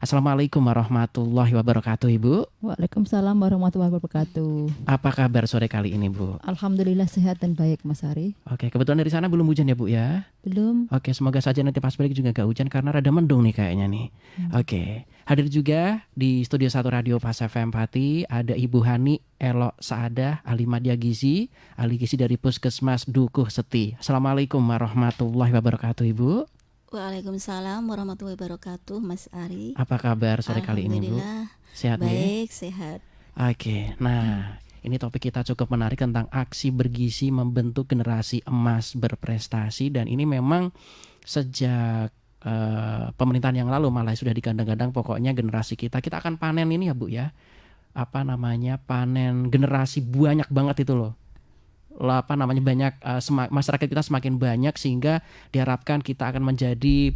Assalamualaikum warahmatullahi wabarakatuh, Ibu. Waalaikumsalam warahmatullahi wabarakatuh. Apa kabar sore kali ini, Bu? Alhamdulillah sehat dan baik, Mas Ari. Oke, kebetulan dari sana belum hujan ya, Bu ya? Belum. Oke, semoga saja nanti pas balik juga gak hujan karena rada mendung nih kayaknya nih. Oke, hadir juga di Studio 1 Radio Pas FM Pati ada Ibu Hani Elok Saadah, ahli media gizi, ahli gizi dari Puskesmas Dukuh Seti. Assalamualaikum warahmatullahi wabarakatuh, Ibu. Waalaikumsalam warahmatullahi wabarakatuh, Mas Ari. Apa kabar sore kali ini, Bu? Alhamdulillah Sehat nih? baik, sehat. Oke, nah ini topik kita cukup menarik tentang aksi bergizi membentuk generasi emas berprestasi. Dan ini memang sejak pemerintahan yang lalu malah sudah digadang-gadang pokoknya generasi kita akan panen ini ya, Bu ya. Apa namanya, panen generasi banyak banget itu loh. Banyak masyarakat kita semakin banyak sehingga diharapkan kita akan menjadi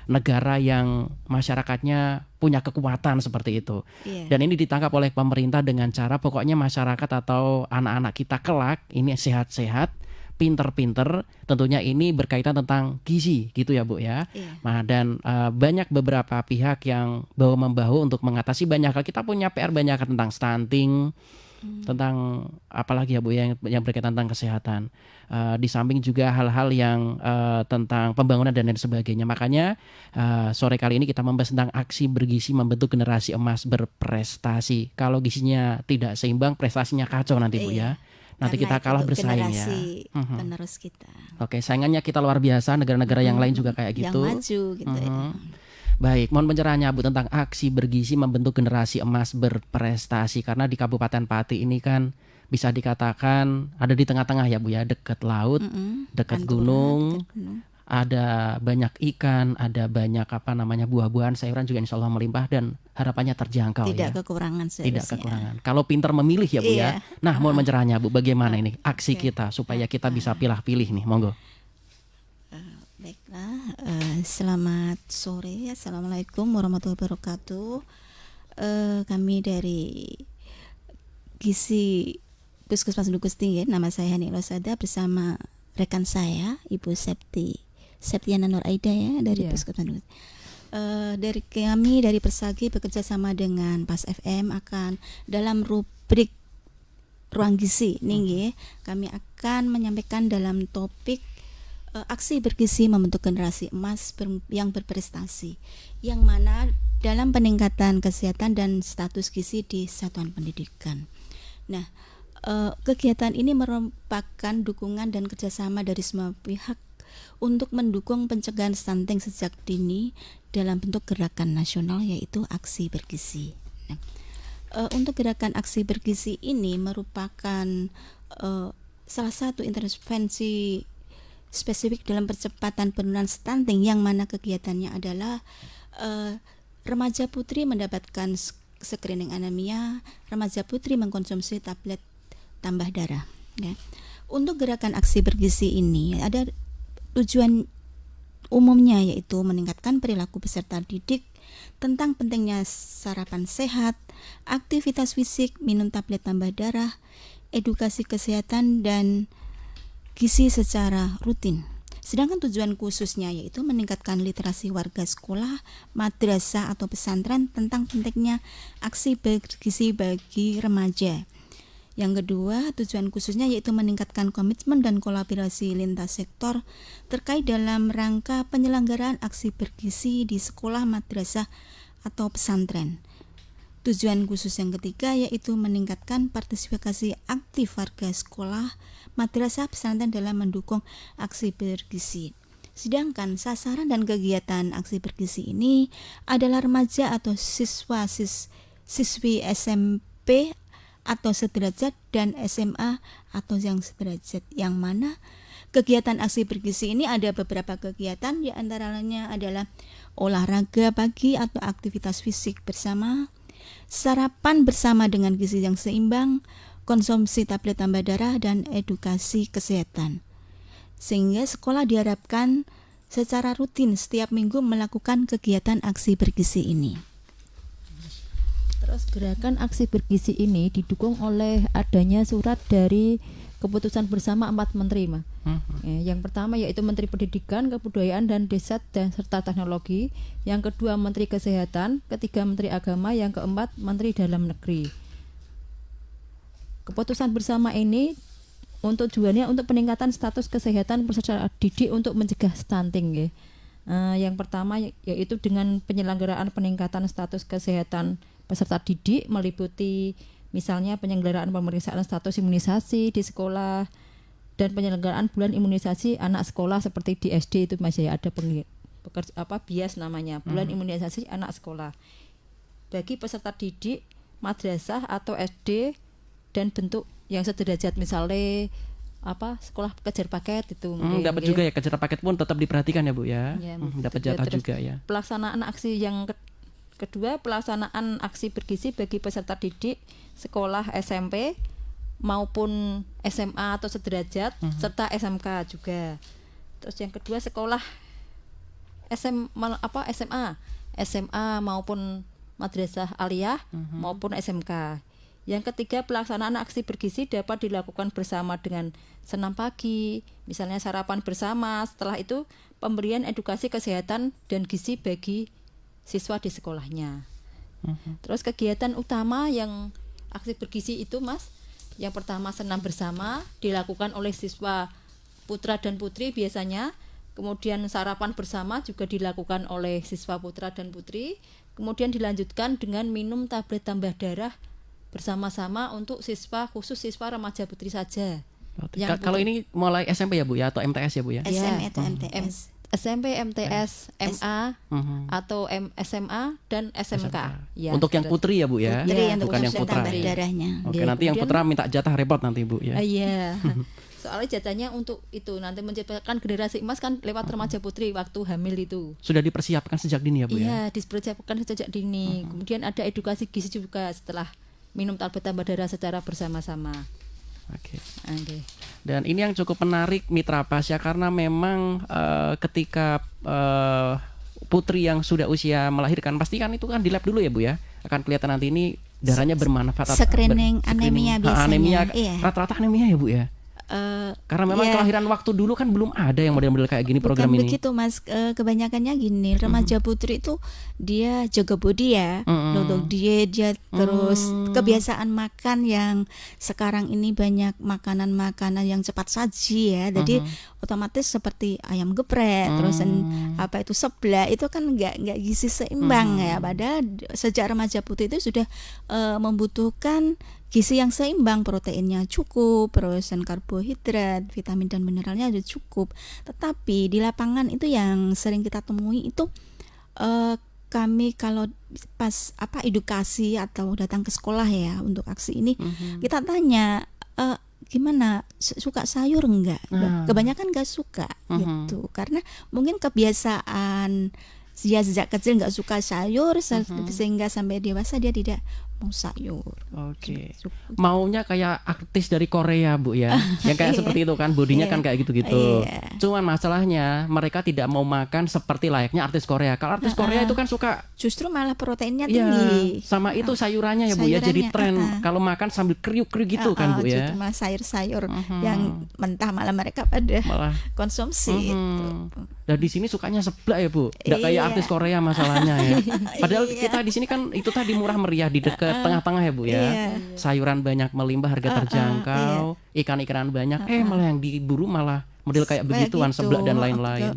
negara yang masyarakatnya punya kekuatan seperti itu. Dan ini ditangkap oleh pemerintah dengan cara pokoknya masyarakat atau anak-anak kita kelak ini sehat-sehat, pinter-pinter, tentunya ini berkaitan tentang gizi gitu ya, Bu ya. Nah, dan banyak beberapa pihak yang bahu-membahu untuk mengatasi banyak hal. Kita punya PR banyak tentang stunting, tentang apalagi ya, Bu, yang berkaitan tentang kesehatan. Di samping juga hal-hal yang tentang pembangunan dan lain sebagainya. Makanya sore kali ini kita membahas tentang aksi bergizi membentuk generasi emas berprestasi. Kalau gizinya tidak seimbang, prestasinya kacau nanti, Bu ya. Nanti Karena kita kalah itu bersaing ya. generasi penerus kita. Oke, saingannya kita luar biasa, negara-negara yang lain juga kayak gitu. Yang maju gitu ya. Baik, mohon pencerahannya, Bu, tentang aksi bergizi membentuk generasi emas berprestasi. Karena di Kabupaten Pati ini kan bisa dikatakan ada di tengah-tengah ya, Bu ya, dekat laut, dekat gunung, ada banyak ikan, ada banyak buah-buahan, sayuran juga insya Allah melimpah dan harapannya terjangkau. Tidak ya. kekurangan Tidak seharusnya. kekurangan. Kalau pintar memilih ya, Bu ya. Nah, mohon pencerahannya, Bu, bagaimana ini aksi Oke. kita supaya kita bisa pilih-pilih nih, monggo. Baiklah, selamat sore. Assalamualaikum warahmatullahi wabarakatuh. Kami dari Gizi Puskesmas Dukuh Seti, nama saya Hani Losada bersama rekan saya Ibu Septiana Nur Aida ya dari Puskesmas Dukuh Seti. Dari kami dari Persagi bekerja sama dengan Pas FM akan dalam rubrik Ruang Gizi nih, kami akan menyampaikan dalam topik aksi bergizi membentuk generasi emas yang berprestasi, yang mana dalam peningkatan kesehatan dan status gizi di satuan pendidikan. Nah, kegiatan ini merupakan dukungan dan kerjasama dari semua pihak untuk mendukung pencegahan stunting sejak dini dalam bentuk gerakan nasional yaitu aksi bergizi. Nah, untuk gerakan aksi bergizi ini merupakan salah satu intervensi spesifik dalam percepatan penurunan stunting, yang mana kegiatannya adalah remaja putri mendapatkan screening anemia, remaja putri mengkonsumsi tablet tambah darah. Ya. Untuk gerakan aksi bergizi ini ada tujuan umumnya yaitu meningkatkan perilaku peserta didik tentang pentingnya sarapan sehat, aktivitas fisik, minum tablet tambah darah, edukasi kesehatan dan gizi secara rutin. Sedangkan tujuan khususnya yaitu meningkatkan literasi warga sekolah, madrasah atau pesantren tentang pentingnya aksi bergizi bagi remaja. Yang kedua, tujuan khususnya yaitu meningkatkan komitmen dan kolaborasi lintas sektor terkait dalam rangka penyelenggaraan aksi bergizi di sekolah, madrasah atau pesantren. Tujuan khusus yang ketiga yaitu meningkatkan partisipasi aktif warga sekolah, madrasah, pesantren dalam mendukung aksi bergizi. Sedangkan sasaran dan kegiatan aksi bergizi ini adalah remaja atau siswi SMP atau sederajat dan SMA atau yang sederajat, yang mana kegiatan aksi bergizi ini ada beberapa kegiatan, di antaranya adalah olahraga pagi atau aktivitas fisik bersama, sarapan bersama dengan gizi yang seimbang, konsumsi tablet tambah darah, dan edukasi kesehatan. Sehingga sekolah diharapkan secara rutin setiap minggu melakukan kegiatan aksi bergizi ini. Terus gerakan aksi bergizi ini didukung oleh adanya surat dari keputusan bersama 4 menteri, Ma. Yang pertama yaitu Menteri Pendidikan, Kebudayaan dan Desa dan serta Teknologi. Yang kedua Menteri Kesehatan, ketiga Menteri Agama, yang keempat Menteri Dalam Negeri. Keputusan bersama ini untuk tujuannya untuk peningkatan status kesehatan peserta didik untuk mencegah stunting ya. Yang pertama yaitu dengan penyelenggaraan peningkatan status kesehatan peserta didik meliputi misalnya penyelenggaraan pemeriksaan status imunisasi di sekolah dan penyelenggaraan bulan imunisasi anak sekolah seperti di SD itu masih ada BIAS namanya, bulan imunisasi anak sekolah bagi peserta didik madrasah atau SD dan bentuk yang sederajat misalnya sekolah kejar paket itu dapat juga ya, kejar paket pun tetap diperhatikan ya Bu ya, dapat jatah juga ya. Pelaksanaan aksi yang kedua, pelaksanaan aksi bergizi bagi peserta didik sekolah SMP maupun SMA atau sederajat serta SMK juga. Terus yang kedua sekolah SMA maupun madrasah aliyah maupun SMK. Yang ketiga, pelaksanaan aksi bergizi dapat dilakukan bersama dengan senam pagi, misalnya sarapan bersama. Setelah itu, pemberian edukasi kesehatan dan gizi bagi siswa di sekolahnya. Terus kegiatan utama yang aksi bergizi itu Mas, yang pertama senam bersama dilakukan oleh siswa putra dan putri biasanya. Kemudian sarapan bersama juga dilakukan oleh siswa putra dan putri. Kemudian dilanjutkan dengan minum tablet tambah darah bersama-sama untuk khusus siswa remaja putri saja. Kalau ini mulai SMP ya Bu ya, atau MTS ya Bu ya? SMP atau MTS. SMP, MTS, MA atau SMA dan SMK. Ya, untuk yang putri ya Bu ya, putri, bukan yang putra. Darahnya. Oke, nanti yang putra minta jatah repot nanti Bu ya. Iya. Soalnya jatahnya untuk itu nanti menciptakan generasi emas kan lewat remaja putri waktu hamil itu. Sudah dipersiapkan sejak dini ya Bu ya? Iya, dipersiapkan sejak dini. Kemudian ada edukasi gizi juga setelah minum tablet tambah darah secara bersama-sama. Oke. Dan ini yang cukup menarik Mitra Pasya karena memang ketika putri yang sudah usia melahirkan pasti kan itu kan di lab dulu ya Bu ya, akan kelihatan nanti ini darahnya bermanfaat. Screening anemia biasanya. Anemia, iya. Rata-rata anemia ya Bu ya. Karena memang kelahiran waktu dulu kan belum ada yang model-model kayak gini. Program ini. Begitu Mas, kebanyakannya gini, remaja putri itu dia jaga body ya, duduk diet, terus kebiasaan makan yang sekarang ini banyak makanan-makanan yang cepat saji ya, jadi otomatis seperti ayam geprek, terus itu seblak itu kan nggak gizi seimbang ya, padahal sejak remaja putri itu sudah membutuhkan gizi yang seimbang, proteinnya cukup, terus karbohidrat, vitamin dan mineralnya juga cukup. Tetapi di lapangan itu yang sering kita temui itu kami kalau pas edukasi atau datang ke sekolah ya untuk aksi ini, kita tanya gimana, suka sayur enggak? Kebanyakan enggak suka gitu, karena mungkin kebiasaan dia sejak kecil nggak suka sayur sehingga sampai dewasa dia tidak mau sayur. Oke. Maunya kayak artis dari Korea Bu ya, yang kayak seperti itu kan, bodinya kan kayak gitu-gitu. Cuman masalahnya mereka tidak mau makan seperti layaknya artis Korea. Kalau artis Korea itu kan suka justru malah proteinnya tinggi. Sama itu sayurannya ya Bu ya, jadi tren kalau makan sambil kriuk-kriuk gitu kan Bu ya. Justru malah sayur-sayur yang mentah malah mereka pada konsumsi itu. Dan di sini sukanya seblak ya Bu, nggak kayak artis Korea masalahnya ya. Padahal kita di sini kan itu tadi murah meriah di dekat tengah-tengah ya Bu ya. Sayuran banyak melimpah, harga terjangkau, ikan-ikanan banyak. Malah yang diburu malah model kayak begituan, seblak dan lain-lain.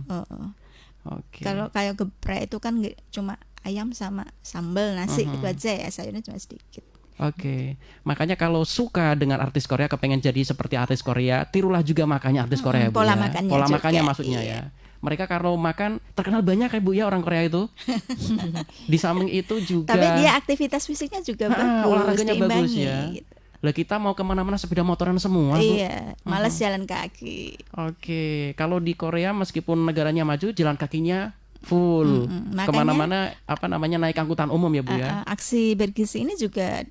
Oke. Kalau kayak geprek itu kan cuma ayam sama sambal nasi gitu aja ya, sayurnya cuma sedikit. Oke, makanya kalau suka dengan artis Korea, kepengen jadi seperti artis Korea, tirulah juga makanya artis Korea Bu pola ya. Makannya pola juga, makannya maksudnya ya. Mereka kalau makan terkenal banyak ya Bu ya, orang Korea itu. Di samping itu juga. Tapi dia aktivitas fisiknya juga bagus, olahraganya bagus ya. Gitu. Lah kita mau kemana-mana sepeda motoran semua Bu. Iya, malas jalan kaki. Oke, kalau di Korea meskipun negaranya maju, jalan kakinya full. Kemana-mana naik angkutan umum ya Bu ya. Aksi bergizi ini juga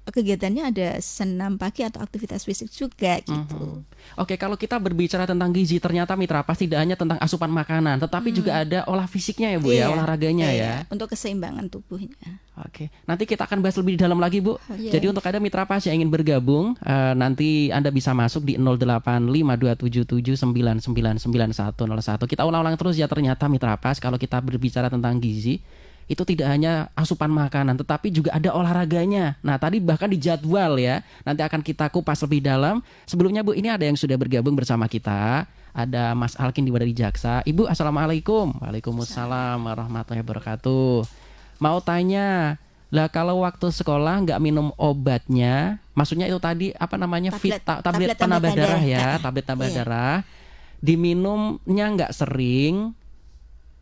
kegiatannya ada senam pagi atau aktivitas fisik juga gitu. Oke, kalau kita berbicara tentang gizi, ternyata Mitra Pas tidak hanya tentang asupan makanan, tetapi juga ada olah fisiknya ya Bu ya, olahraganya ya. Untuk keseimbangan tubuhnya. Oke, nanti kita akan bahas lebih dalam lagi Bu. Iya. Jadi untuk ada Mitra Pas yang ingin bergabung, nanti Anda bisa masuk di 085277999101. Kita ulang-ulang terus ya, ternyata Mitra Pas kalau kita berbicara tentang gizi, itu tidak hanya asupan makanan, tetapi juga ada olahraganya. Nah, tadi bahkan di jadwal ya. Nanti akan kita kupas lebih dalam. Sebelumnya Bu, ini ada yang sudah bergabung bersama kita. Ada Mas Alkin di Wadari Jaksa. Ibu, Assalamualaikum. Waalaikumsalam warahmatullahi wabarakatuh. Mau tanya, lah kalau waktu sekolah nggak minum obatnya, maksudnya itu tadi apa namanya, tablet penambah darah ya, tablet tambah darah, diminumnya nggak sering,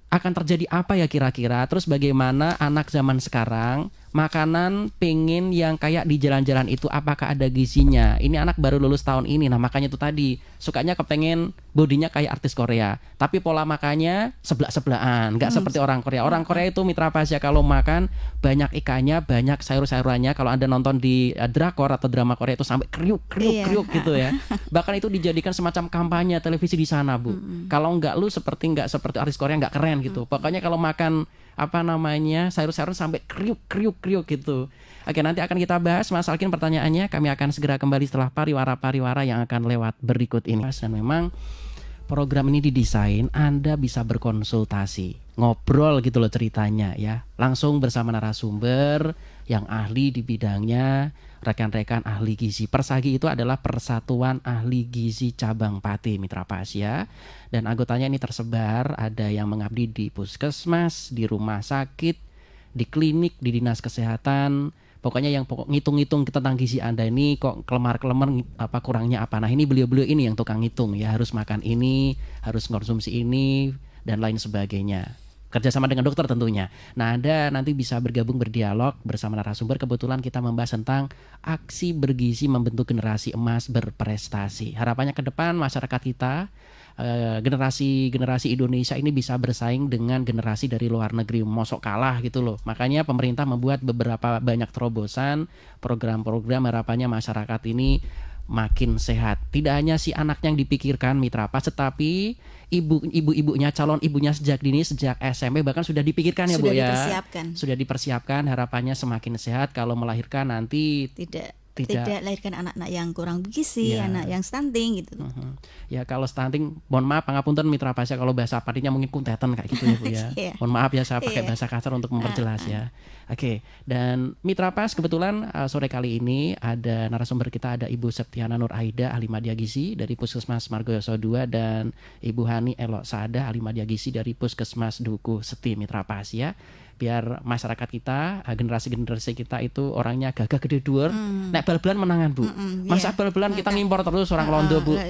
akan terjadi apa ya kira-kira? Terus bagaimana anak zaman sekarang makanan pengen yang kayak di jalan-jalan itu, apakah ada gizinya? Ini anak baru lulus tahun ini, nah makanya itu tadi sukanya kepengen bodinya kayak artis Korea, tapi pola makannya sebelah-sebelahan, nggak seperti orang Korea. Orang Korea itu Mitra Pas ya, kalau makan banyak ikannya, banyak sayur-sayurannya. Kalau Anda nonton di drakor atau drama Korea itu sampai kriuk gitu ya. Bahkan itu dijadikan semacam kampanye televisi di sana Bu. Kalau nggak nggak seperti artis Korea, nggak keren gitu. Pokoknya kalau makan apa namanya sayur-sayur sampai kriuk gitu. Oke, nanti akan kita bahas Mas Alkin pertanyaannya. Kami akan segera kembali setelah pariwara yang akan lewat berikut ini. Dan memang program ini didesain Anda bisa berkonsultasi, ngobrol gitu loh ceritanya ya, langsung bersama narasumber yang ahli di bidangnya, rekan-rekan ahli gizi. Persagi itu adalah Persatuan Ahli Gizi Cabang Pati Mitra Pas ya. Dan anggotanya ini tersebar, ada yang mengabdi di puskesmas, di rumah sakit, di klinik, di dinas kesehatan. Pokoknya yang ngitung-ngitung tentang gizi Anda ini kok kelemar-kelemar apa kurangnya apa. Nah, ini beliau-beliau ini yang tukang ngitung ya, harus makan ini, harus konsumsi ini dan lain sebagainya. Kerjasama dengan dokter tentunya. Nah, Anda nanti bisa bergabung berdialog bersama narasumber. Kebetulan kita membahas tentang aksi bergizi membentuk generasi emas berprestasi. Harapannya ke depan masyarakat kita, generasi Indonesia ini bisa bersaing dengan generasi dari luar negeri, mosok kalah gitu loh. Makanya pemerintah membuat beberapa banyak terobosan, program-program, harapannya masyarakat ini makin sehat. Tidak hanya si anaknya yang dipikirkan Mitra Pas, tetapi ibu-ibunya, calon ibunya sejak dini, sejak SMP bahkan sudah dipikirkan ya Bu ya. Sudah dipersiapkan, harapannya semakin sehat. Kalau melahirkan nanti tidak lahirkan anak-anak yang kurang bergizi, anak yang stunting gitu. Ya kalau stunting, mohon maaf pangapunten Mitra Pas ya, kalau bahasa Padinya mungkin kunteten kayak gitu ya Bu ya. Mohon maaf ya, saya pakai bahasa kasar untuk memperjelas ya. Oke, dan Mitra Pas kebetulan sore kali ini ada narasumber kita, ada Ibu Septiana Nur Aida, ahli media gizi dari Puskesmas Margoyoso 2, dan Ibu Hani Elok Saada, ahli media gizi dari Puskesmas Duku Seti Mitra Pas ya. Biar masyarakat kita, generasi kita itu orangnya gagah gede dhuwur, nek bal-balan menangan Bu. Masa bal-balan kita ngimpor terus orang Londo Bu.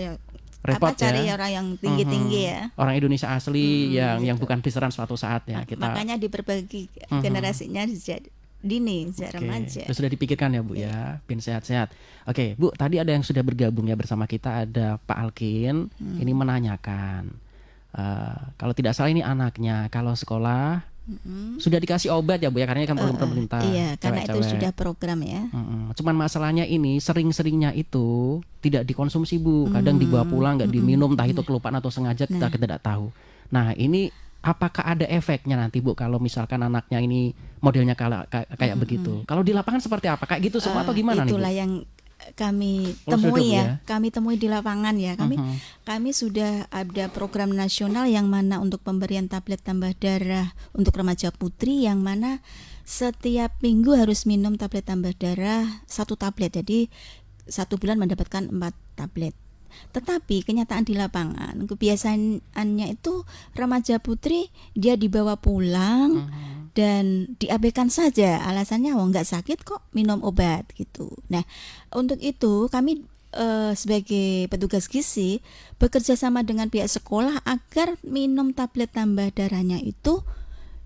Repot cari ya. Orang yang tinggi-tinggi ya. Orang Indonesia asli yang bukan pisaran suatu saat ya. Kita makanya diperbagi generasinya sejak dini, sejak remaja. Sudah dipikirkan ya Bu ya, bin sehat-sehat. Oke Bu, tadi ada yang sudah bergabung ya bersama kita, ada Pak Alkin. Ini menanyakan, kalau tidak salah ini anaknya kalau sekolah sudah dikasih obat ya Bu ya, karena ini kan program pemerintah. Iya, karena itu sudah program ya. Cuman masalahnya ini sering-seringnya itu tidak dikonsumsi Bu. Kadang dibawa pulang nggak diminum, entah itu kelupaan atau sengaja, kita tidak tahu. Nah, ini apakah ada efeknya nanti Bu kalau misalkan anaknya ini modelnya kayak begitu? Kalau di lapangan seperti apa? Kayak gitu semua atau gimana nih Bu? Itulah yang kami temui ya. Kami temui di lapangan ya. Kami sudah ada program nasional yang mana untuk pemberian tablet tambah darah untuk remaja putri, yang mana setiap minggu harus minum tablet tambah darah 1 tablet. Jadi 1 bulan mendapatkan 4 tablet. Tetapi kenyataan di lapangan, kebiasaannya itu remaja putri dia dibawa pulang dan diabaikan saja, alasannya nggak sakit kok, minum obat gitu. Nah, untuk itu kami sebagai petugas gizi bekerja sama dengan pihak sekolah agar minum tablet tambah darahnya itu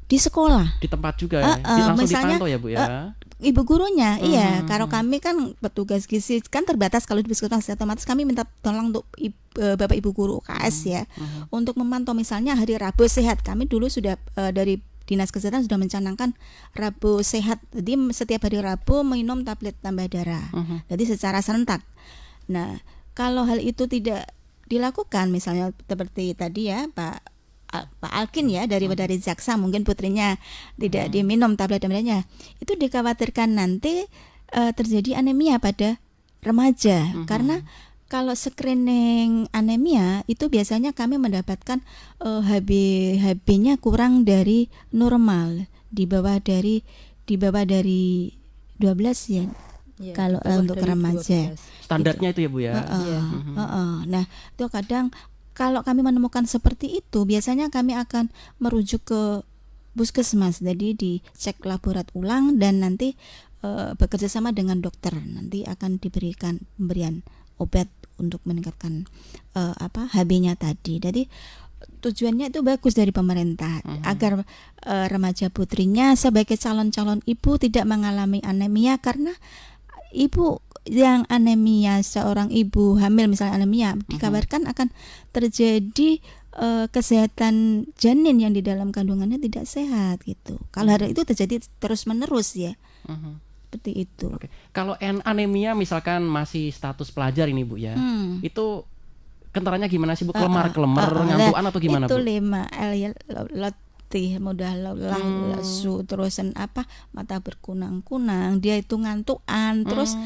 di sekolah, di tempat juga ya, langsung misalnya, dipantau ya Bu ya. Ibu gurunya, iya. Kalau kami kan petugas gizi kan terbatas, kalau di puskesmas otomatis kami minta tolong untuk Bapak Ibu guru UKS ya, untuk memantau misalnya hari Rabu sehat. Kami dulu sudah dari Dinas Kesehatan sudah mencanangkan Rabu sehat. Jadi setiap hari Rabu minum tablet tambah darah. Jadi secara serentak. Nah, kalau hal itu tidak dilakukan, misalnya seperti tadi ya Pak Alkin ya dari Jaksa, mungkin putrinya tidak diminum tablet darahnya, itu dikhawatirkan nanti terjadi anemia pada remaja. Karena kalau screening anemia itu biasanya kami mendapatkan HB-nya kurang dari normal, di bawah dari 12 ya. Ya, Kalau untuk dari remaja 12. Standarnya itu ya Bu ya. Iya. Nah, itu kadang kalau kami menemukan seperti itu, biasanya kami akan merujuk ke puskesmas. Jadi dicek laborat ulang dan nanti bekerja sama dengan dokter. Nanti akan diberikan pemberian obat untuk meningkatkan HB-nya tadi. Jadi tujuannya itu bagus dari pemerintah agar remaja putrinya sebagai calon-calon ibu tidak mengalami anemia, karena ibu yang anemia, seorang ibu hamil misalnya anemia, dikabarkan akan terjadi kesehatan janin yang di dalam kandungannya tidak sehat gitu. Kalau hal itu terjadi terus menerus ya, seperti itu. Oke. Kalau anemia misalkan masih status pelajar ini Bu ya, itu kentaranya gimana sih Bu? Kelemar-kelemar, ngantukan atau gimana itu Bu? 5L ya, letih, mudah lelah, lesu, terus mata berkunang-kunang, dia itu ngantukan, terus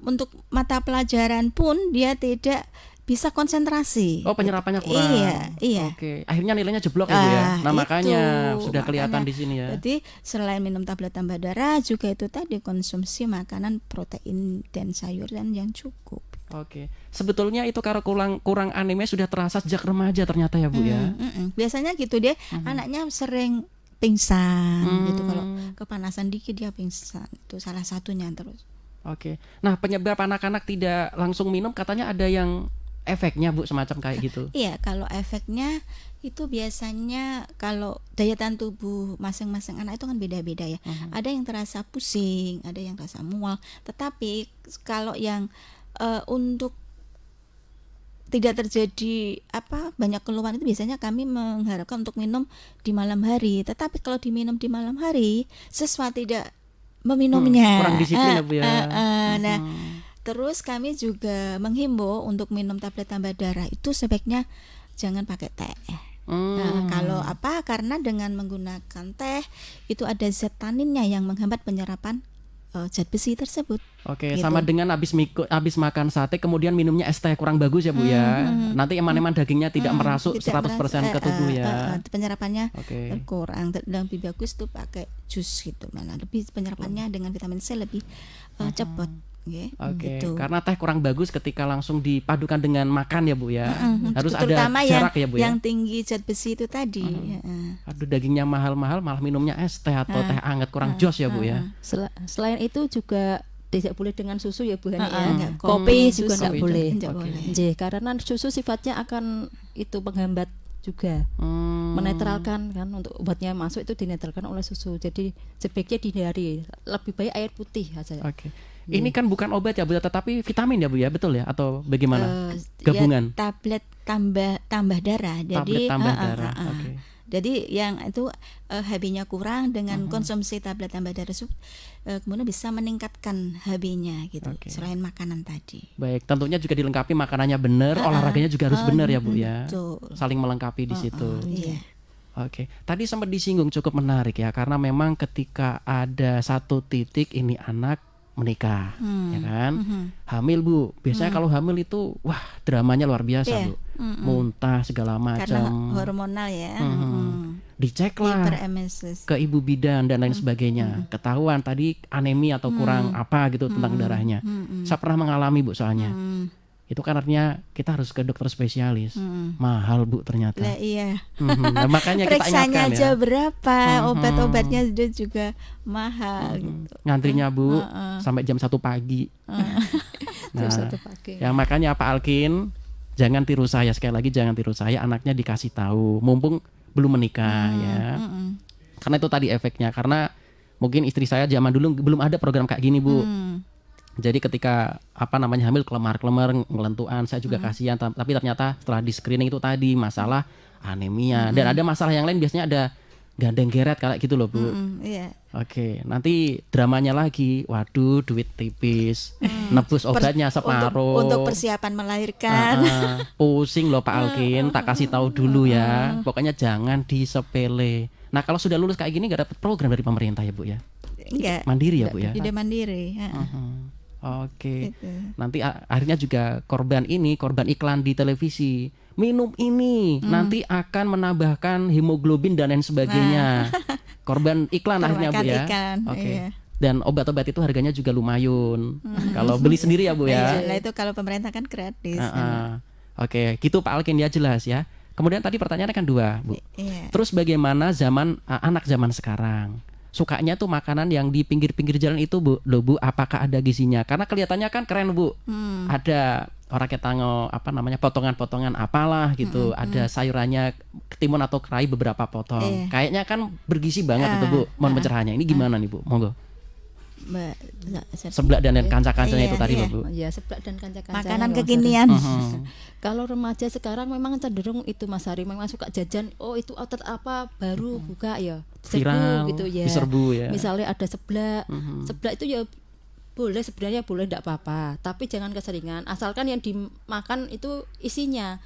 untuk mata pelajaran pun dia tidak bisa konsentrasi. Oh, penyerapannya kurang. Iya. Oke, akhirnya nilainya jeblok ya Bu ya. Nah, makanya itu, sudah kelihatan di sini ya. Jadi selain minum tablet tambah darah, juga itu tadi konsumsi makanan protein dan sayuran yang cukup. Oke. Sebetulnya itu kalau kurang anemia sudah terasa sejak remaja ternyata ya Bu ya. Biasanya gitu dia anaknya sering pingsan gitu, kalau kepanasan dikit dia pingsan, itu salah satunya terus. Oke. Nah, penyebab anak-anak tidak langsung minum katanya ada yang efeknya Bu, semacam kayak gitu. Iya, kalau efeknya itu biasanya kalau daya tahan tubuh masing-masing anak itu kan beda-beda ya. Ada yang terasa pusing, ada yang terasa mual. Tetapi kalau yang untuk tidak terjadi banyak keluhan itu biasanya kami mengharapkan untuk minum di malam hari. Tetapi kalau diminum di malam hari, siswa tidak meminumnya. Kurang disiplin ya Bu ya. Nah, terus kami juga menghimbau untuk minum tablet tambah darah itu sebaiknya jangan pakai teh. Kalau karena dengan menggunakan teh itu ada zat taninnya yang menghambat penyerapan zat besi tersebut. Oke, gitu. sama dengan habis makan sate kemudian minumnya es teh kurang bagus ya Bu ya. Nanti eman-eman dagingnya tidak merasuk 100% ke tubuh ya. Penyerapannya Oke. kurang. Lebih bagus tuh pakai jus gitu, mana lebih penyerapannya dengan vitamin C lebih cepat. Oke, gitu. karena teh kurang bagus ketika langsung dipadukan dengan makan ya Bu ya. Harus ada Terutama jarak ya Bu ya. yang tinggi zat besi itu tadi. Aduh, dagingnya mahal-mahal malah minumnya es teh atau teh anget kurang jos ya Bu ya. Selain itu juga tidak boleh dengan susu ya Bu Hani ya. enggak. Kopi juga Susu tidak itu boleh. enggak Oke. boleh. Nggih, karena susu sifatnya akan itu penghambat juga. Menetralkan kan, untuk obatnya masuk itu dinetralkan oleh susu. Jadi sebaiknya dihindari. Lebih baik air putih aja. Oke. Ini kan bukan obat ya Bu, tetapi vitamin ya Bu ya, betul ya? Atau bagaimana? Ya, Gabungan. tablet tambah darah. Tablet Jadi tambah darah. Oke. Jadi yang itu HB-nya kurang, dengan konsumsi tablet tambah darah kemudian bisa meningkatkan HB-nya gitu. Oke. Selain makanan tadi. Baik, tentunya juga dilengkapi makanannya benar, olahraganya juga harus benar ya Bu ya. Betul. Saling melengkapi di situ. Iya. Oke, tadi sempat disinggung cukup menarik ya, karena memang ketika ada satu titik ini anak menikah, ya kan, hamil Bu. Biasanya kalau hamil itu, wah dramanya luar biasa Iya. Bu, muntah segala Karena macam, hormonal ya. diceklah Hiperemesis. ke ibu bidan dan lain sebagainya, ketahuan tadi anemia atau kurang apa gitu tentang darahnya. Saya pernah mengalami Bu soalnya. Itu kan artinya kita harus ke dokter spesialis, mahal Bu ternyata. Lah iya. Nah, makanya kita Periksanya ingatkan aja ya. berapa, obat-obatnya juga mahal gitu. Ngantrinya Bu sampai jam 1 pagi. Nah, Satu pakai. ya makanya Pak Alkin, jangan tiru saya, sekali lagi jangan tiru saya, anaknya dikasih tahu mumpung belum menikah ya. Karena itu tadi efeknya, karena mungkin istri saya zaman dulu belum ada program kayak gini Bu. Jadi ketika hamil kelemar-kelemar, ngelentuan, saya juga kasihan, tapi ternyata setelah di screening itu tadi masalah anemia, dan ada masalah yang lain, biasanya ada gandeng geret kayak gitu loh Bu. Iya. Oke, nanti dramanya lagi, waduh duit tipis, nebus obatnya separuh. Untuk persiapan melahirkan. Pusing loh Pak Alkin, tak kasih tahu dulu ya. Pokoknya jangan disepele. Nah kalau sudah lulus kayak gini nggak dapat program dari pemerintah ya Bu ya? Enggak. Mandiri ya Bu ya? Tidak mandiri. Oke. Gitu. Nanti akhirnya juga korban iklan di televisi. Minum ini nanti akan menambahkan hemoglobin dan lain sebagainya. Korban iklan akhirnya Bu ya. Iklan, Oke. iya. Dan obat-obat itu harganya juga lumayan. Kalau beli sendiri ya Bu ya. Nah, itu kalau pemerintah kan gratis. Oke, gitu Pak Alkin ya, jelas ya. Kemudian tadi pertanyaannya kan 2 Bu. Iya. Terus bagaimana anak zaman sekarang? Sukanya tuh makanan yang di pinggir-pinggir jalan itu Bu, loh Bu, apakah ada gizinya? Karena kelihatannya kan keren Bu. Ada orang ketango potongan-potongan apalah gitu. Ada sayurannya ketimun atau kerai beberapa potong. Kayaknya kan bergizi banget itu Bu. Mohon pencerahannya. Ini gimana nih Bu? Monggo. Seblak dan kanca-kancanya itu tadi loh Bu. Ya, seblak dan kanca-kancanya. Makanan Mas Ari. kekinian. Kalau remaja sekarang memang cenderung itu Mas Ari, memang suka jajan. Oh itu outlet apa baru buka ya, Viral, gitu ya. diserbu ya. Misalnya ada seblak, seblak itu ya boleh, sebenarnya boleh, tidak apa-apa. Tapi jangan keseringan. Asalkan yang dimakan itu isinya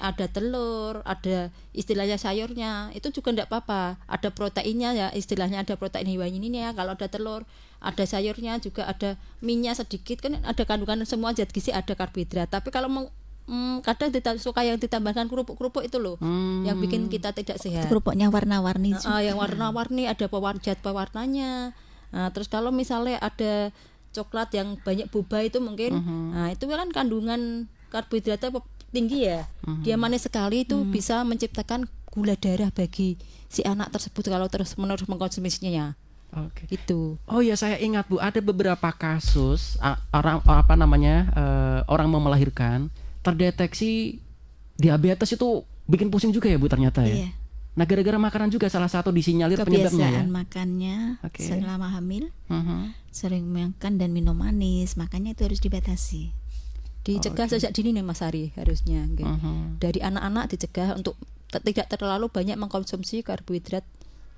ada telur, ada istilahnya sayurnya, itu juga tidak apa-apa. Ada proteinnya ya, istilahnya ada protein hewani ini ya. Kalau ada telur, ada sayurnya juga, ada minyak sedikit, kan ada kandungan semua zat gizi, ada karbohidrat. Tapi kalau kadang suka yang ditambahkan kerupuk-kerupuk itu loh, yang bikin kita tidak sehat. Kerupuknya warna-warni juga. Yang warna-warni, ada zat pewarnanya. Terus kalau misalnya ada coklat yang banyak boba itu mungkin, nah itu kan kandungan karbohidratnya tinggi ya, dia manis sekali, itu bisa menciptakan gula darah bagi si anak tersebut kalau terus-menerus mengkonsumsinya. Oke. Gitu. Oh ya, saya ingat Bu, ada beberapa kasus orang orang mau melahirkan terdeteksi diabetes, itu bikin pusing juga ya Bu ternyata ya. Iya. Nah gara-gara makanan juga salah satu disinyalir penyebabnya ya. Kebiasaan makannya selama hamil, sering makan dan minum manis, makanya itu harus dibatasi. Dicegah sejak dini nih Mas Ari harusnya. Dari anak-anak dicegah untuk tidak terlalu banyak mengkonsumsi karbohidrat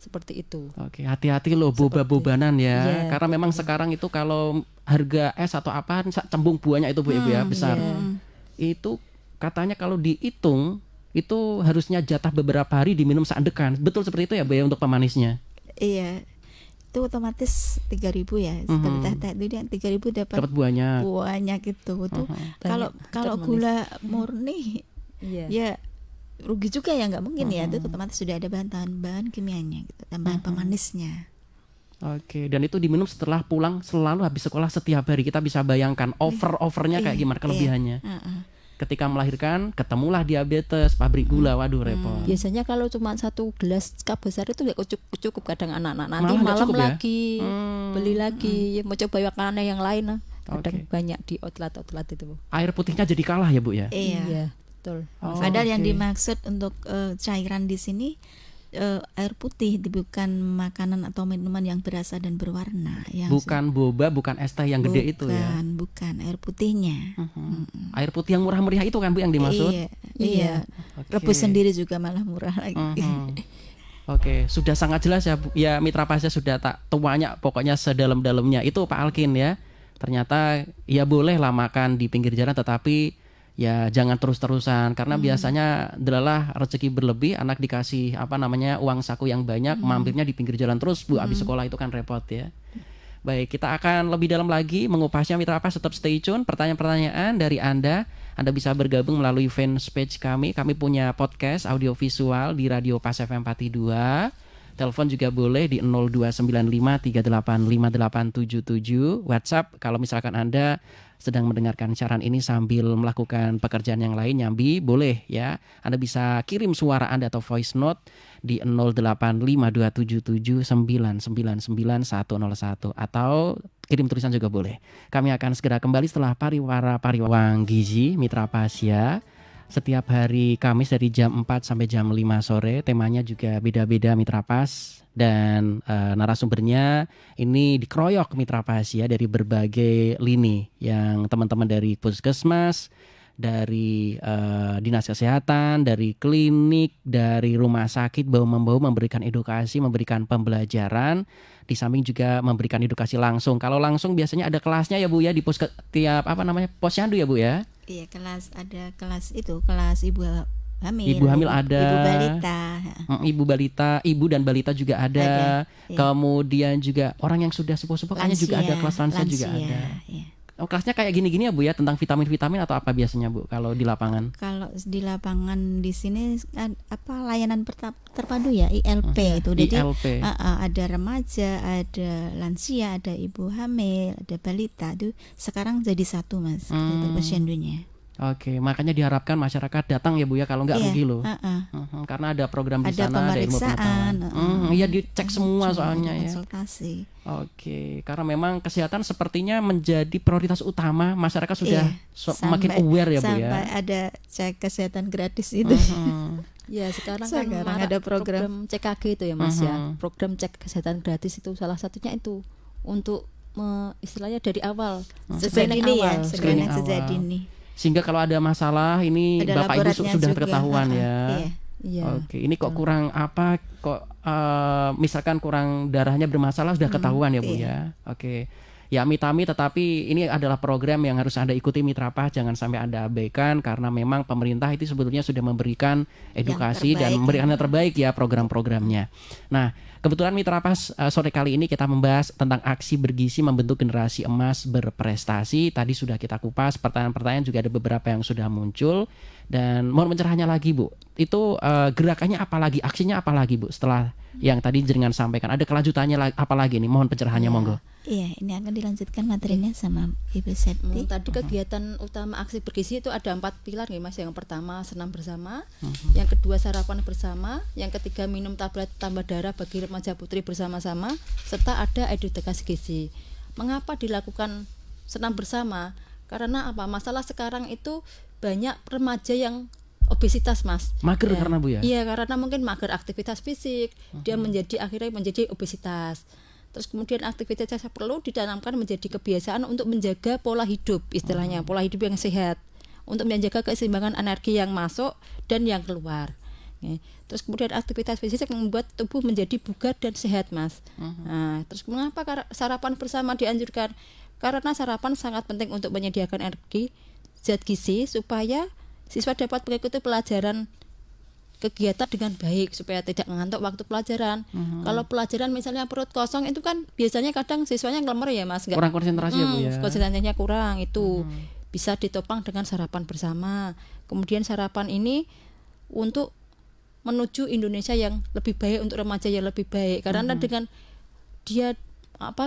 seperti itu. Oke, hati-hati loh boba-bobanan ya. Karena memang sekarang itu kalau harga es atau apa cembung buahnya itu Bu Ibu ya besar. Itu katanya kalau dihitung itu harusnya jatah beberapa hari diminum seandekan. Betul seperti itu ya Bu ya untuk pemanisnya? Iya. Itu otomatis 3.000 ya. Seperti tadi dia 3.000 dapat buahnya. Buahnya gitu. Itu kalau gula murni ya rugi juga ya, nggak mungkin ya. Itu otomatis sudah ada bahan kimianya gitu, tambahan pemanisnya. Oke, dan itu diminum setelah pulang selalu habis sekolah setiap hari. Kita bisa bayangkan overnya kayak gimana kelebihannya. Ketika melahirkan ketemulah diabetes, pabrik gula, waduh repot. Biasanya kalau cuma 1 gelas cup besar itu nggak cukup kadang anak-anak, nanti Malah malam cukup lagi ya? beli lagi, mau coba makanan yang lain kadang Oke. banyak di outlet itu. Air putihnya jadi kalah ya Bu ya? Iya. Betul. Padahal yang oke. dimaksud untuk cairan di sini air putih, bukan makanan atau minuman yang berasa dan berwarna. Yang Bukan boba, bukan es teh yang gede itu ya? Bukan air putihnya. Air putih yang murah-meriah itu kan Bu yang dimaksud? Iya. Oke. Rebus sendiri juga malah murah lagi. Oke, sudah sangat jelas ya Bu. Ya Mitra Pasya sudah tak tuanya pokoknya sedalam-dalamnya. Itu Pak Alkin ya. Ternyata ya boleh lah makan di pinggir jalan, tetapi ya jangan terus-terusan, karena biasanya adalah rezeki berlebih, anak dikasih uang saku yang banyak, mampirnya di pinggir jalan terus Bu, habis sekolah itu kan repot ya. Baik, kita akan lebih dalam lagi mengupasnya Mitra Pas, tetap stay tune. Pertanyaan-pertanyaan dari Anda bisa bergabung melalui fanpage kami. Kami punya podcast audio visual di Radio Pas FM 42. Telepon juga boleh di 0295385877. WhatsApp kalau misalkan Anda sedang mendengarkan siaran ini sambil melakukan pekerjaan yang lain nyambi, boleh ya. Anda bisa kirim suara Anda atau voice note di 085277999101 atau kirim tulisan juga boleh. Kami akan segera kembali setelah pariwara gizi Mitra Pasya. Setiap hari Kamis dari jam 4 sampai jam 5 sore. Temanya juga beda-beda Mitra Pas. Dan narasumbernya ini dikeroyok Mitra Pas ya, dari berbagai lini. Yang teman-teman dari Puskesmas, dari dinas kesehatan, dari klinik, dari rumah sakit bahu-membahu memberikan edukasi, memberikan pembelajaran, di samping juga memberikan edukasi langsung. Kalau langsung biasanya ada kelasnya ya Bu ya di tiap posyandu ya Bu ya. Iya, ada kelas itu, kelas ibu hamil. Ibu hamil ada. Ibu balita. Ibu balita, ibu dan balita juga ada. Iya. Kemudian juga orang yang sudah sepuh-sepuh kayaknya juga ada, kelas lansia juga ada. Iya. Oh, kelasnya kayak gini-gini ya Bu ya, tentang vitamin-vitamin atau apa biasanya Bu kalau di lapangan? Kalau di lapangan di sini layanan terpadu ya, ILP itu. Jadi ILP. ada remaja, ada lansia, ada ibu hamil, ada balita, itu sekarang jadi satu Mas, posyandunya. Oke, makanya diharapkan masyarakat datang ya Bu ya, kalau nggak rugi loh. Karena ada program di Ada sana, ada ilmu pemeriksaan, pengetahuan. Iya, dicek semua soalnya ya. konsultasi. Oke, karena memang kesehatan sepertinya menjadi prioritas utama, masyarakat sudah makin aware ya Bu ya. Sampai ada cek kesehatan gratis itu. Ya sekarang Sekarang kan ada program CKG itu ya Mas ya. Program cek kesehatan gratis itu salah satunya itu untuk istilahnya dari awal sejak screening dini awal. ya, screening Screening sejak awal. dini. Sehingga kalau ada masalah ini Ada Bapak Ibu laboratnya sudah juga. ketahuan ya. Iya. Iya. Oke, ini kok kurang apa? Kok misalkan kurang darahnya bermasalah sudah ketahuan ya Bu ya. Oke. Ya amit-amit, tetapi ini adalah program yang harus Anda ikuti Mitra PAH, jangan sampai Anda abaikan karena memang pemerintah itu sebetulnya sudah memberikan edukasi dan memberikan yang terbaik ya program-programnya. Nah, kebetulan Mitra PAH sore kali ini kita membahas tentang aksi bergizi membentuk generasi emas berprestasi. Tadi sudah kita kupas, pertanyaan-pertanyaan juga ada beberapa yang sudah muncul. Dan mohon pencerahannya lagi Bu, itu gerakannya apa lagi, aksinya apa lagi Bu setelah yang tadi Jenengan sampaikan? Ada kelanjutannya apa lagi nih? Mohon pencerahannya monggo. Iya, ini akan dilanjutkan materinya sama Ibu Septi. Tadi kegiatan utama aksi bergizi itu ada 4 pilar nih Mas. Yang pertama senam bersama, yang kedua sarapan bersama, yang ketiga minum tablet tambah darah bagi remaja putri bersama-sama, serta ada edukasi gizi. Mengapa dilakukan senam bersama? Karena apa? Masalah sekarang itu banyak remaja yang obesitas Mas. Mager karena Bu ya? Iya, karena mungkin mager aktivitas fisik, dia akhirnya menjadi obesitas. Terus kemudian aktivitas yang perlu ditanamkan menjadi kebiasaan untuk menjaga pola hidup, istilahnya pola hidup yang sehat, untuk menjaga keseimbangan energi yang masuk dan yang keluar. Terus kemudian aktivitas fisik yang membuat tubuh menjadi bugar dan sehat Mas. Nah, terus mengapa sarapan bersama dianjurkan? Karena sarapan sangat penting untuk menyediakan energi, zat gizi supaya siswa dapat mengikuti pelajaran kegiatan dengan baik supaya tidak ngantuk waktu pelajaran. Kalau pelajaran misalnya perut kosong itu kan biasanya kadang siswanya ngelemer ya Mas, kurang konsentrasi ya Bu ya. Konsentrasinya kurang, itu bisa ditopang dengan sarapan bersama. Kemudian sarapan ini untuk menuju Indonesia yang lebih baik, untuk remaja yang lebih baik. Karena dengan dia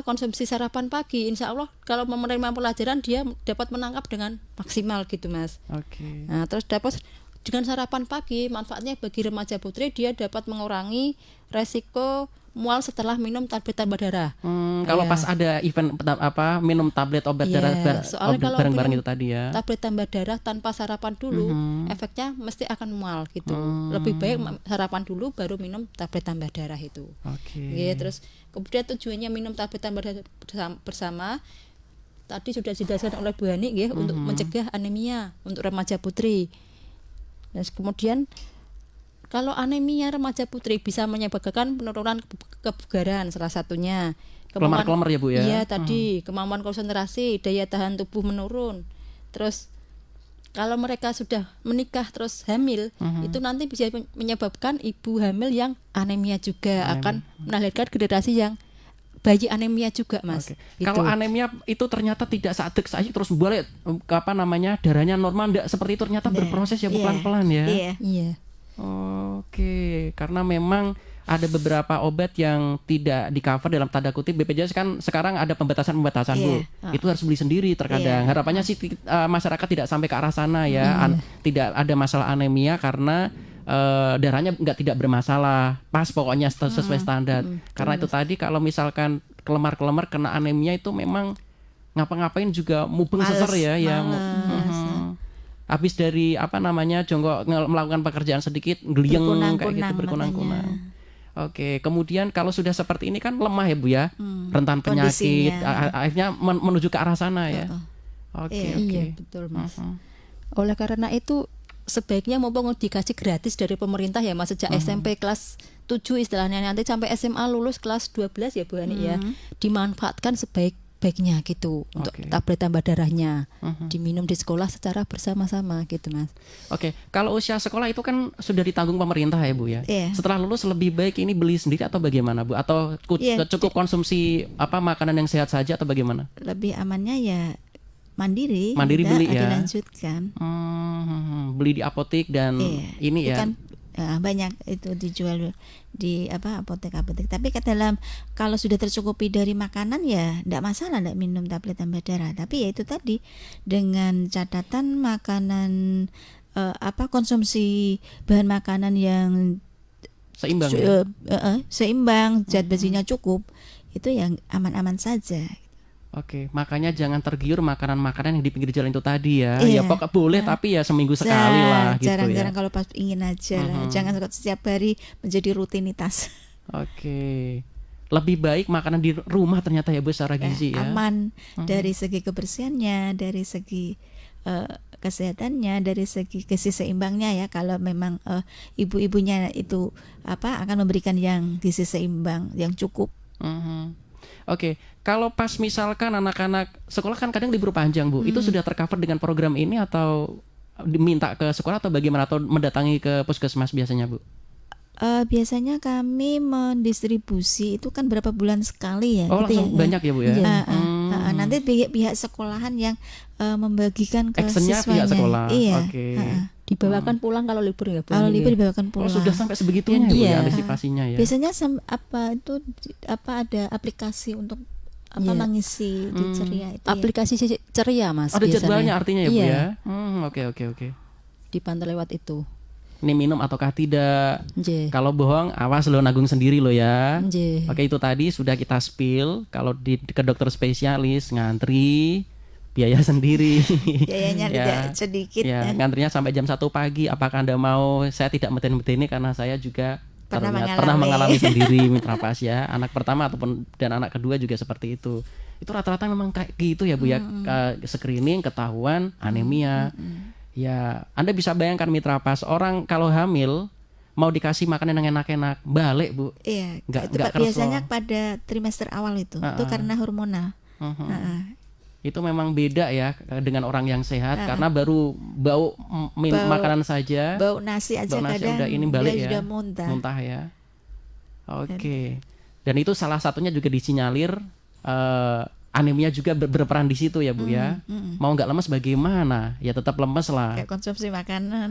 konsumsi sarapan pagi, insya Allah kalau menerima pelajaran dia dapat menangkap dengan maksimal gitu Mas. Oke. Nah, terus dapat dengan sarapan pagi, manfaatnya bagi remaja putri, dia dapat mengurangi resiko mual setelah minum tablet tambah darah. Kalau pas ada event minum tablet obat darah bareng-bareng itu tadi ya. Tablet tambah darah tanpa sarapan dulu, efeknya mesti akan mual gitu. Lebih baik sarapan dulu baru minum tablet tambah darah itu. Oke. Terus kemudian tujuannya minum tablet tambah darah bersama tadi sudah dijelaskan oleh Bu Hani untuk mencegah anemia untuk remaja putri. Dan kemudian kalau anemia remaja putri bisa menyebabkan penurunan kebugaran salah satunya. Kelemar-kelemar ya Bu ya. Iya tadi kemampuan konsentrasi, daya tahan tubuh menurun. Terus kalau mereka sudah menikah terus hamil, itu nanti bisa menyebabkan ibu hamil yang anemia juga akan melahirkan generasi yang bayi anemia juga Mas. Gitu. Kalau anemia itu ternyata tidak saat terus balik darahnya normal, enggak seperti itu, ternyata berproses ya pelan-pelan ya. Iya. Oke, karena memang ada beberapa obat yang tidak di cover dalam tanda kutip BPJS kan sekarang ada pembatasan Bu. Itu harus beli sendiri terkadang. Harapannya sih masyarakat tidak sampai ke arah sana ya. Tidak ada masalah anemia karena darahnya tidak bermasalah, pas pokoknya sesuai standar. Karena itu tadi kalau misalkan kelemar-kelemar kena anemia itu memang ngapa-ngapain juga mubeng seser ya, habis dari jongkok melakukan pekerjaan sedikit geliang kayak gitu, berkunang-kunang. Oke, kemudian kalau sudah seperti ini kan lemah ya Bu ya, rentan penyakit, akhirnya menuju ke arah sana ya. Oke. Iya betul Mas. Oleh karena itu sebaiknya mumpung dikasih gratis dari pemerintah ya Mas, sejak SMP kelas 7 istilahnya, nanti sampai SMA lulus kelas 12 ya Bu Hani ya, dimanfaatkan sebaik-baiknya gitu untuk tablet tambah darahnya, diminum di sekolah secara bersama-sama gitu Mas. Oke, kalau usia sekolah itu kan sudah ditanggung pemerintah ya Bu ya. Iya. Setelah lulus lebih baik ini beli sendiri atau bagaimana Bu? Atau Iya, cukup konsumsi makanan yang sehat saja atau bagaimana? Lebih amannya ya mandiri Beli ya. dilanjutkan. Beli di apotek dan ini ya. Kan banyak itu dijual di apotek-apotek. Tapi kalau sudah tercukupi dari makanan ya enggak masalah enggak minum tablet tambah darah. Tapi ya itu tadi dengan catatan makanan konsumsi bahan makanan yang Seimbang seimbang, zat besinya cukup, itu yang aman-aman saja. Oke, makanya jangan tergiur makanan-makanan yang di pinggir jalan itu tadi ya. Ya Iya. pokok boleh tapi ya seminggu sekali lah gitu Jarang-jarang ya. kalau pas ingin aja lah. Jangan setiap hari menjadi rutinitas. Oke. Lebih baik makanan di rumah ternyata ya Bu secara gizi ya. Aman dari segi kebersihannya, dari segi kesehatannya, dari segi seimbangnya ya. Kalau memang ibu-ibunya itu akan memberikan yang gizi seimbang, yang cukup. Oke, kalau pas misalkan anak-anak sekolah kan kadang libur panjang Bu, itu sudah tercover dengan program ini atau diminta ke sekolah atau bagaimana, atau mendatangi ke puskesmas biasanya Bu? Biasanya kami mendistribusi itu kan berapa bulan sekali ya. Oh gitu langsung banyak ya Bu ya? Nanti pihak sekolahan yang membagikan ke Actionnya siswanya. pihak sekolah. Iya. Oke. Dibawakan pulang kalau libur ya Bu. Kalau Hani, libur ya? dibawakan Oh pulang. sudah sampai sebegitunya ya Bu ya Iya. antisipasinya ya? Biasanya ada aplikasi untuk Iya. mengisi di ceria itu. Aplikasi ceria Mas. Ada biasanya. jadwalnya artinya ya Bu Iya, ya? Oke. dipantau lewat itu. Ini minum ataukah tidak? Nggih. Kalau bohong, awas lo nanggung sendiri lo ya. Nggih. Oke, itu tadi sudah kita spill. Kalau ke dokter spesialis ngantri, biaya sendiri. Biayanya tidak sedikit. Ya, ngantrinya sampai jam 1 pagi. Apakah Anda mau? Saya tidak meten-meteni karena saya juga pernah mengalami sendiri mitra pas ya. Anak pertama ataupun dan anak kedua juga seperti itu. Itu rata-rata memang kayak gitu ya Bu ya. Screening ketahuan anemia. Ya, Anda bisa bayangkan mitra pas, orang kalau hamil mau dikasih makanan yang enak-enak, balik Bu. Iya, Nggak itu kerso. biasanya pada trimester awal itu. Itu karena hormonal. Itu memang beda ya dengan orang yang sehat, karena baru bau makanan saja. Bau nasi aja Bau nasi kadang udah ini balik dia ya. sudah muntah. Ya. Oke. Dan itu salah satunya juga disinyalir anemia juga berperan di situ ya Bu ya. Mau nggak lemes bagaimana? Ya tetap lemes lah. Kayak konsumsi makanan.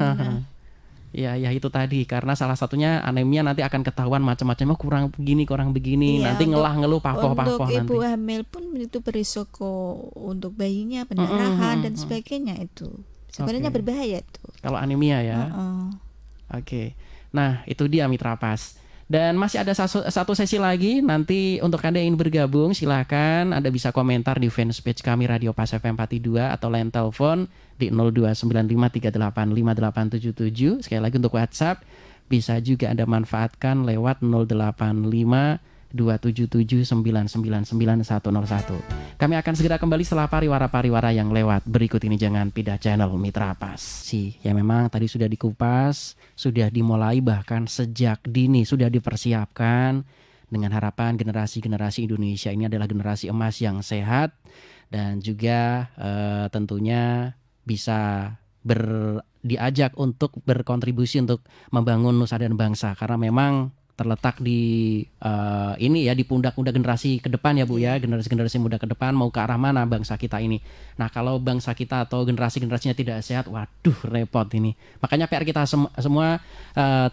Ya itu tadi, karena salah satunya anemia nanti akan ketahuan macam-macamnya, kurang begini, Iya, nanti ngeluh papoh Untuk nanti. ibu hamil pun itu berisiko untuk bayinya pendarahan dan sebagainya itu. Sebenarnya berbahaya tuh. Kalau anemia ya. Oke. Nah, itu dia mitra pas. Dan masih ada satu sesi lagi. Nanti untuk Anda yang ingin bergabung, silakan Anda bisa komentar di fanpage kami Radio Pas FM 42 atau line telepon di 0295385877. Sekali lagi untuk WhatsApp bisa juga Anda manfaatkan lewat 085277999101. Kami akan segera kembali setelah pariwara-pariwara yang lewat berikut ini. Jangan pindah channel mitra pas. Ya memang tadi sudah dikupas, sudah dimulai bahkan sejak dini sudah dipersiapkan dengan harapan generasi-generasi Indonesia ini adalah generasi emas yang sehat dan juga tentunya bisa diajak untuk berkontribusi untuk membangun nusa dan bangsa, karena memang terletak di ini ya, di pundak-pundak generasi ke depan ya Bu ya, generasi muda ke depan mau ke arah mana bangsa kita ini. Nah kalau bangsa kita atau generasinya tidak sehat, waduh repot ini. Makanya PR kita semua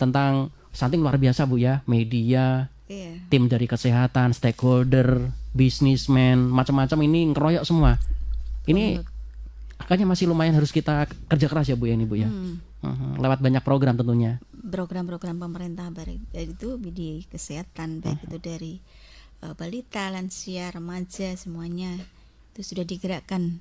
tentang stunting luar biasa Bu ya, media, tim dari kesehatan, stakeholder, bisnismen, macam-macam ini ngeroyok semua. Ini makanya masih lumayan harus kita kerja keras ya Bu ya ini Bu ya. Lewat banyak program tentunya. Program-program pemerintah baik itu di kesehatan, baik itu dari balita, lansia, remaja, semuanya itu sudah digerakkan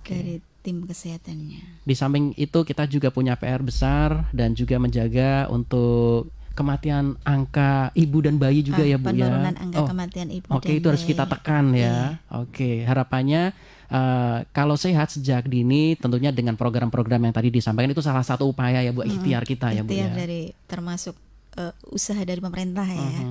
dari tim kesehatannya. Di samping itu kita juga punya PR besar dan juga menjaga untuk kematian angka ibu dan bayi juga ya Bu ya. Penurunan angka kematian ibu dan itu harus kita bayi. tekan ya. Oke, harapannya Kalau sehat sejak dini tentunya dengan program-program yang tadi disampaikan itu salah satu upaya ya Bu, ikhtiar kita ya Bu Ikhtiar ya. dari termasuk usaha dari pemerintah ya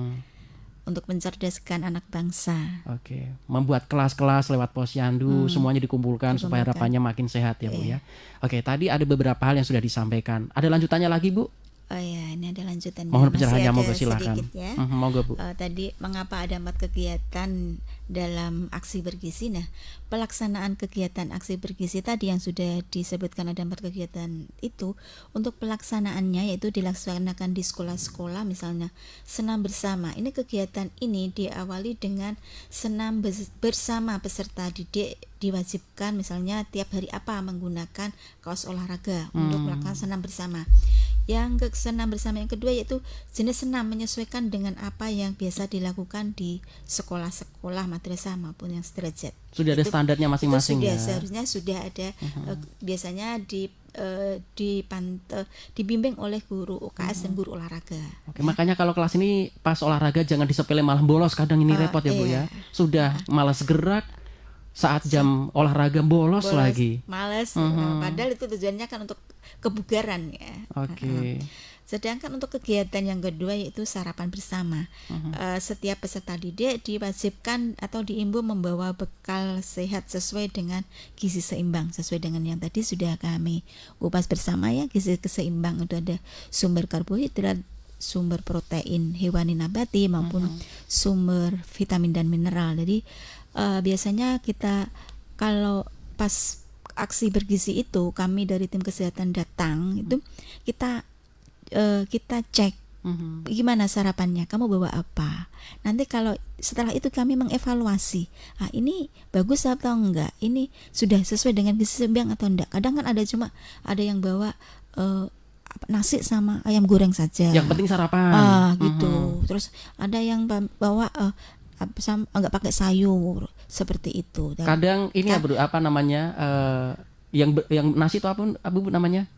untuk mencerdaskan anak bangsa. Oke, membuat kelas-kelas lewat posyandu semuanya dikumpulkan supaya harapannya makin sehat ya Bu ya. Oke, tadi ada beberapa hal yang sudah disampaikan. Ada lanjutannya lagi Bu? Oh ya, ini ada lanjutannya. Mohon Masih pencerahannya, ada monggo silakan. sedikit ya. Monggo Bu. Tadi mengapa ada 4 kegiatan dalam aksi bergizi? Nah, pelaksanaan kegiatan aksi bergizi tadi yang sudah disebutkan ada 4 kegiatan itu, untuk pelaksanaannya yaitu dilaksanakan di sekolah-sekolah, misalnya senam bersama. Ini kegiatan ini diawali dengan senam bersama peserta didik, diwajibkan misalnya tiap hari apa menggunakan kaos olahraga untuk melakukan senam bersama. Yang senam bersama yang kedua yaitu jenis senam menyesuaikan dengan apa yang biasa dilakukan di sekolah-sekolah madrasah maupun yang sederajat. Sudah ada standarnya masing-masing itu sudah, ya. Seharusnya sudah ada biasanya dibimbing oleh guru UKS dan guru olahraga. Oke, makanya kalau kelas ini pas olahraga jangan disepele malah bolos, kadang ini repot ya Bu ya. Sudah malas gerak, saat jam olahraga bolos lagi. Males, padahal itu tujuannya kan untuk kebugaran ya. Oke. Sedangkan untuk kegiatan yang kedua yaitu sarapan bersama. Setiap peserta didik diwajibkan atau diimbau membawa bekal sehat sesuai dengan gizi seimbang, sesuai dengan yang tadi sudah kami kupas bersama ya. Gizi seimbang itu ada sumber karbohidrat, sumber protein hewani nabati maupun sumber vitamin dan mineral. Jadi biasanya kita kalau pas aksi bergizi itu kami dari tim kesehatan datang itu kita cek gimana sarapannya, kamu bawa apa. Nanti kalau setelah itu kami mengevaluasi, ini bagus atau enggak, ini sudah sesuai dengan gizi seimbang atau enggak. Kadang kan ada yang bawa nasi sama ayam goreng saja. Yang penting sarapan. Gitu. Terus ada yang bawa enggak pakai sayur seperti itu. Dan Kadang ini ya Bro, apa namanya? Yang nasi itu apa Bu namanya?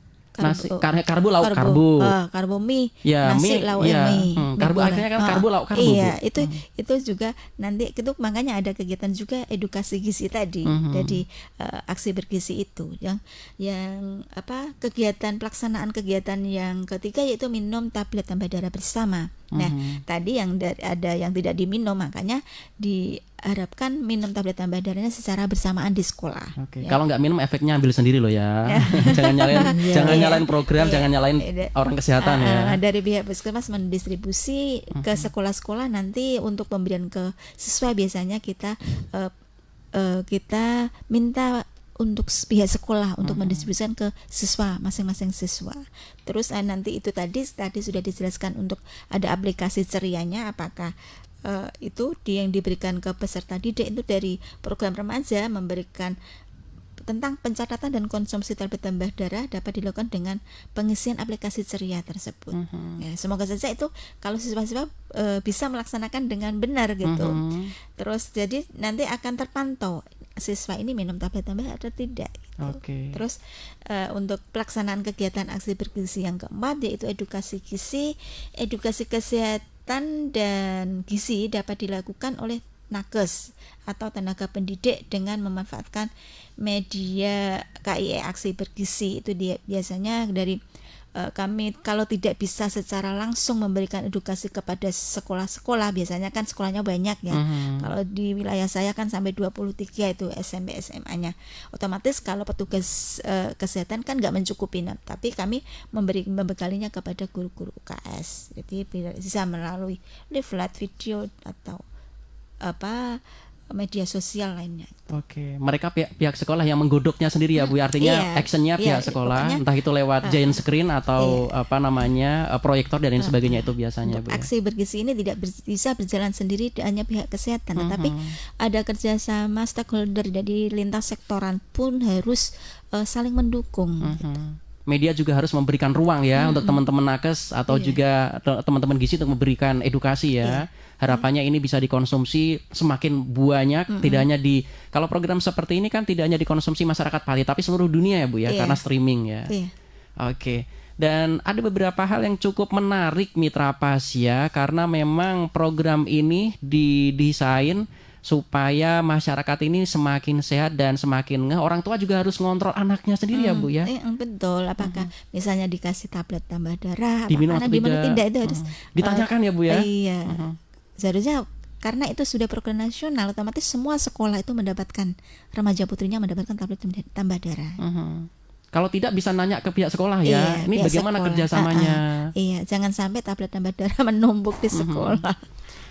Nasi karbo lauk karbo mie, ya, nasi mie, lauk ya. mie. Karbo akhirnya kan karbo lauk karbo. Iya, Bu. itu juga nanti itu makanya ada kegiatan juga edukasi gizi tadi. Jadi aksi bergizi itu yang kegiatan pelaksanaan kegiatan yang ketiga yaitu minum tablet tambah darah bersama. Nah, tadi ada yang tidak diminum, makanya diharapkan minum tablet tambah darahnya secara bersamaan di sekolah. Oke. Kalau nggak minum efeknya ambil sendiri loh ya. jangan nyalain program, jangan nyalain orang kesehatan ya. Dari pihak puskesmas mendistribusi ke sekolah-sekolah nanti untuk pemberian ke siswa biasanya kita minta untuk pihak sekolah untuk mendistribusikan ke siswa masing-masing siswa. Terus nanti itu tadi sudah dijelaskan untuk ada aplikasi cerianya, apakah itu yang diberikan ke peserta didik itu dari program remaja memberikan tentang pencatatan dan konsumsi tablet tambah darah dapat dilakukan dengan pengisian aplikasi ceria tersebut. Ya, semoga saja itu kalau siswa-siswa bisa melaksanakan dengan benar gitu. Terus jadi nanti akan terpantau siswa ini minum tablet tambah atau tidak. Gitu. Terus untuk pelaksanaan kegiatan aksi bergizi yang keempat yaitu edukasi gizi, edukasi kesehatan dan gizi dapat dilakukan oleh nakes atau tenaga pendidik dengan memanfaatkan media KIE aksi bergizi. Itu dia biasanya dari kami kalau tidak bisa secara langsung memberikan edukasi kepada sekolah-sekolah, biasanya kan sekolahnya banyak ya. Kalau di wilayah saya kan sampai 23 itu SMP SMA-nya. Otomatis kalau petugas kesehatan kan nggak mencukupi, tapi kami membekalinya kepada guru-guru UKS. Jadi bisa melalui leaflet, video atau media sosial lainnya. Oke, mereka pihak sekolah yang menggodoknya sendiri ya Bu, artinya actionnya pihak sekolah, pokoknya, entah itu lewat giant screen atau proyektor dan lain sebagainya itu biasanya Bu. Aksi bergizi ini tidak bisa berjalan sendiri hanya pihak kesehatan, tapi ada kerjasama stakeholder, jadi lintas sektoran pun harus saling mendukung. Media juga harus memberikan ruang ya untuk teman-teman nakes atau juga teman-teman gizi untuk memberikan edukasi ya. Harapannya ini bisa dikonsumsi semakin banyak, tidak hanya kalau program seperti ini kan tidak hanya dikonsumsi masyarakat Pati tapi seluruh dunia ya Bu ya, karena streaming ya. Oke. Dan ada beberapa hal yang cukup menarik Mitra Pasya karena memang program ini didesain supaya masyarakat ini semakin sehat dan semakin ngeh. Orang tua juga harus ngontrol anaknya sendiri ya Bu ya. Betul. Apakah misalnya dikasih tablet tambah darah, Diminum apakah atau diminum tidak? tidak, itu harus Ditanyakan ya Bu ya. Iya. Seharusnya karena itu sudah program nasional, otomatis semua sekolah itu mendapatkan, remaja putrinya mendapatkan tablet tambah darah. Kalau tidak bisa nanya ke pihak sekolah ya. Iya, Ini pihak bagaimana sekolah. kerjasamanya? Iya, jangan sampai tablet tambah darah menumpuk di sekolah.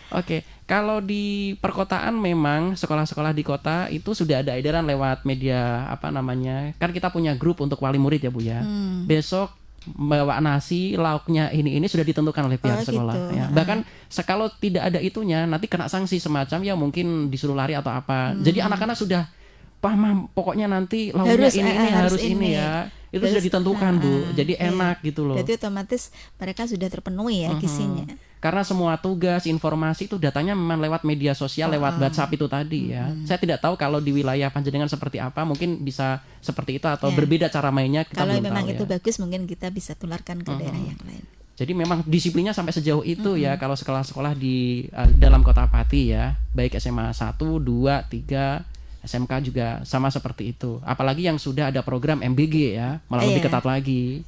Oke, kalau di perkotaan memang sekolah-sekolah di kota itu sudah ada edaran lewat media apa namanya. Kan kita punya grup untuk wali murid ya Bu ya. Besok bawa nasi, lauknya ini sudah ditentukan oleh pihak sekolah gitu. ya. Bahkan kalau tidak ada itunya nanti kena sanksi semacam ya, mungkin disuruh lari atau apa. Jadi anak-anak sudah paham, pokoknya nanti lauknya harus ini ya. Itu sudah ditentukan Bu. Jadi enak gitu loh. Jadi otomatis mereka sudah terpenuhi ya gizinya. Karena semua tugas, informasi itu datanya memang lewat media sosial, lewat WhatsApp itu tadi ya. Saya tidak tahu kalau di wilayah Panjenengan seperti apa, mungkin bisa seperti itu atau berbeda cara mainnya, kita Kalau belum memang tahu itu ya. bagus, mungkin kita bisa tularkan ke daerah yang lain. Jadi memang disiplinnya sampai sejauh itu ya kalau sekolah-sekolah di dalam Kota Pati ya, baik SMA 1, 2, 3, SMK juga sama seperti itu. Apalagi yang sudah ada program MBG ya, malah lebih ketat lagi.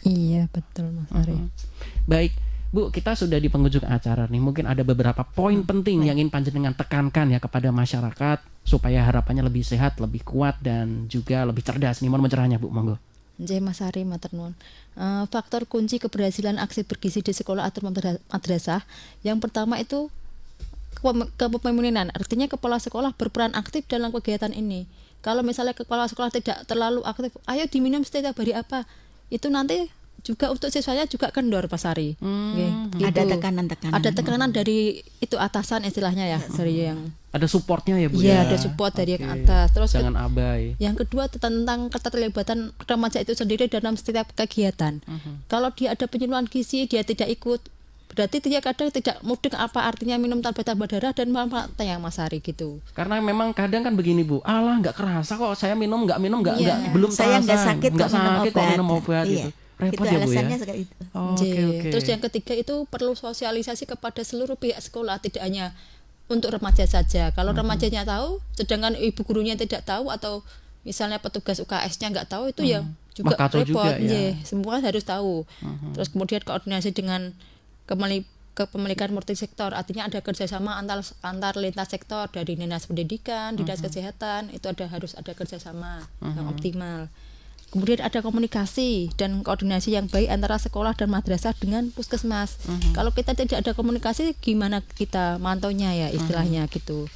Iya, betul Mas Ari. Baik, Bu, kita sudah di penghujung acara nih. Mungkin ada beberapa poin penting yang ingin Panjenengan tekankan ya kepada masyarakat supaya harapannya lebih sehat, lebih kuat dan juga lebih cerdas nih. Mohon pencerahannya Bu, monggo. Nggih Mas Ari, matur nuwun. Faktor kunci keberhasilan aksi bergizi di sekolah atau madrasah, yang pertama itu kepemimpinan. Artinya kepala sekolah berperan aktif dalam kegiatan ini. Kalau misalnya kepala sekolah tidak terlalu aktif, ayo diminum setiap hari apa, itu nanti juga untuk siswanya juga kendor Pak Sari. Gitu. Ada tekanan-tekanan. Ada tekanan dari itu atasan istilahnya ya, sorry yang. Ada supportnya ya Bu Iya, ya. ada support dari yang atas. Terus jangan abai. yang kedua tentang keterlibatan remaja itu sendiri dalam setiap kegiatan. Kalau dia ada penyuluhan gizi, dia tidak ikut, berarti dia kadang tidak mudeng apa artinya minum tablet tambah darah dan manfaatnya Mas Ari gitu. Karena memang kadang kan begini Bu, alah nggak kerasa kok saya minum nggak belum saya nggak terasa. sakit nggak sakit kok minum obat Iya. gitu. Repot Itu ya Bu ya. alasannya seperti itu. Oke. Terus yang ketiga itu perlu sosialisasi kepada seluruh pihak sekolah, tidak hanya untuk remaja saja. Kalau remajanya tahu, sedangkan ibu gurunya tidak tahu atau misalnya petugas UKS-nya nggak tahu, itu ya juga Kacau repot. juga, ya. Semua harus tahu. Terus kemudian koordinasi dengan kepemilikan multisektor, artinya ada kerjasama antar lintas sektor dari dinas pendidikan, dinas kesehatan, itu harus ada kerjasama yang optimal. Kemudian ada komunikasi dan koordinasi yang baik antara sekolah dan madrasah dengan puskesmas. Kalau kita tidak ada komunikasi, gimana kita mantaunya ya istilahnya gitu.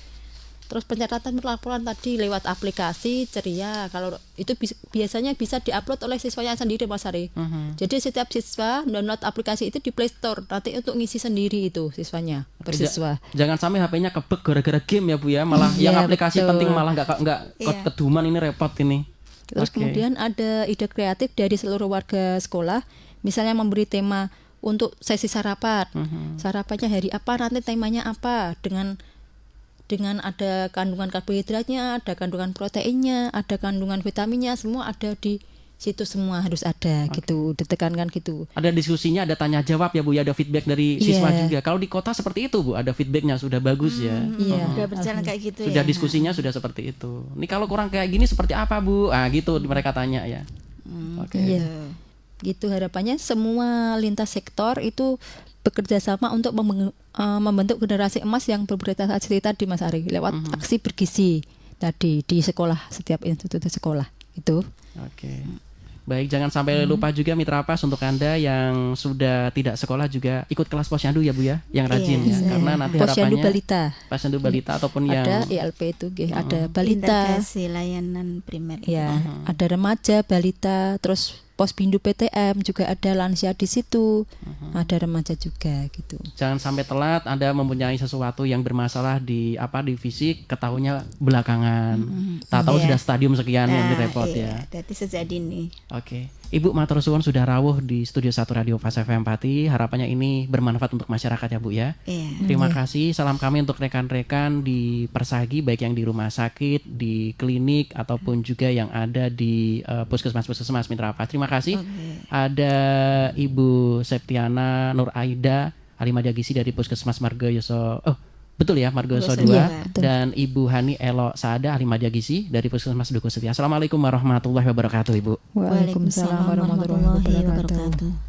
Terus pencatatan pelaporan tadi lewat aplikasi Ceria. Kalau itu biasanya bisa diupload oleh siswanya sendiri Mas Ari. Jadi setiap siswa download aplikasi itu di Play Store. Nanti untuk ngisi sendiri itu siswanya per siswa. Jangan sampai HP-nya kebek gara-gara game ya Bu ya. Malah yang aplikasi penting malah nggak keduman, ini repot ini. Terus kemudian ada ide kreatif dari seluruh warga sekolah, misalnya memberi tema untuk sesi sarapan. Sarapannya hari apa, nanti temanya apa, dengan ada kandungan karbohidratnya, ada kandungan proteinnya, ada kandungan vitaminnya, semua ada di situ, semua harus ada gitu, ditekankan gitu. Ada diskusinya, ada tanya jawab ya Bu ya, ada feedback dari siswa juga. Kalau di kota seperti itu Bu, ada feedbacknya sudah bagus ya. Iya. Sudah berjalan kayak gitu Sudah ya. diskusinya sudah seperti itu. Ini kalau kurang kayak gini seperti apa Bu? Ah gitu mereka tanya ya. Oke. Iya. Gitu harapannya semua lintas sektor itu bekerja sama untuk membentuk generasi emas yang berprestasi tadi Mas Ari lewat aksi bergizi tadi di sekolah, setiap institusi sekolah itu. Oke. Baik, jangan sampai lupa juga Mitra Pas untuk Anda yang sudah tidak sekolah juga ikut kelas posyandu ya Bu ya, yang rajin ya. Karena nanti Posyandu harapannya balita. Posyandu balita ataupun yang Ada ILP itu, ada balita. Integrasi layanan primer. Ya, ada remaja, balita, terus Posbindu PTM juga ada lansia di situ. Ada remaja juga gitu. jangan sampai telat Anda mempunyai sesuatu yang bermasalah di fisik, ketahuinya belakangan. Tak tahu sudah stadium sekian yang repot ya. Berarti sejak dini. Oke. Ibu matur suwun sudah rawuh di Studio 1 Radio Fas FM Pati. Harapannya ini bermanfaat untuk masyarakat ya Bu ya. Iya. Terima kasih. Salam kami untuk rekan-rekan di Persagi, baik yang di rumah sakit, di klinik ataupun juga yang ada di puskesmas Mitra Pas. Terima kasih. Ada Ibu Septiana Nur Aida, ahli media gizi dari Puskesmas Margoyoso. Betul ya, Margoso Margoso 2. iya, betul. Dan Ibu Hani Elo Saada, ahli media gizi dari Puskesmas Duku Setia. Assalamualaikum warahmatullahi wabarakatuh, Ibu. Waalaikumsalam warahmatullahi wabarakatuh.